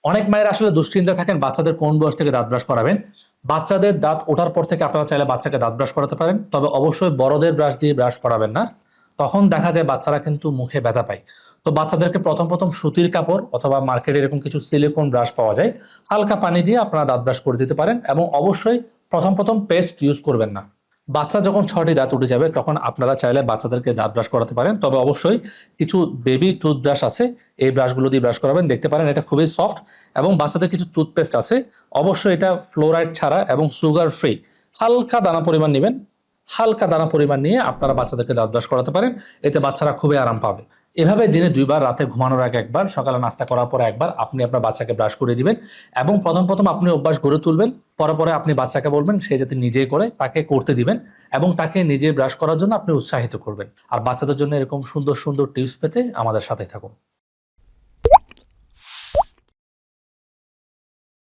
অনেক মায়ের আসলে দুশ্চিন্তা থাকেন বাচ্চাদের কোন বয়স থেকে দাঁত ব্রাশ করাবেন। বাচ্চাদের দাঁত ওঠার পর থেকে আপনারা চাইলে বাচ্চাকে দাঁত ব্রাশ করাতে পারেন, তবে অবশ্যই বড়দের ব্রাশ দিয়ে ব্রাশ করাবেন না। তখন দেখা যায় বাচ্চারা কিন্তু মুখে ব্যথা পায়। তো বাচ্চাদেরকে প্রথম প্রথম সুতির কাপড় অথবা মার্কেটে এরকম কিছু সিলিকন ব্রাশ পাওয়া যায়, হালকা পানি দিয়ে আপনারা দাঁত ব্রাশ করে দিতে পারেন এবং অবশ্যই প্রথম প্রথম পেস্ট ইউজ করবেন না। বাচ্চা যখন 6টি দাঁত উঠে যাবে তখন আপনারা চাইলে বাচ্চাদেরকে দাঁত ব্রাশ করাতে পারেন, তবে অবশ্যই কিছু বেবি টুথব্রাশ আছে, এই ব্রাশগুলো দিয়ে ব্রাশ করাবেন, দেখতে পারেন এটা খুবই সফট। এবং বাচ্চাদের কিছু টুথপেস্ট আছে, অবশ্যই এটা ফ্লোরাইড ছাড়া এবং সুগার ফ্রি। হালকা দানা পরিমাণ নেবেন, হালকা দানা পরিমাণ নিয়ে আপনারা বাচ্চাদেরকে দাঁত ব্রাশ করাতে পারেন, এতে বাচ্চারা খুবই আরাম পাবে। এভাবে দিনে 2 বার, রাতে ঘুমানোর আগে একবার, সকালে নাস্তা করার পরে একবার আপনি আপনার বাচ্চাকে ব্রাশ করে দিবেন। এবং প্রথম প্রথম আপনি অভ্যাস গড়ে তুলবেন, পরে পরে আপনি বাচ্চাকে বলবেন সে যাতে নিজে করে, তাকে করতে দিবেন এবং তাকে নিজে ব্রাশ করার জন্য আপনি উৎসাহিত করবেন। আর বাচ্চাদের জন্য এরকম সুন্দর সুন্দর টিপস পেতে আমাদের সাথে থাকুন।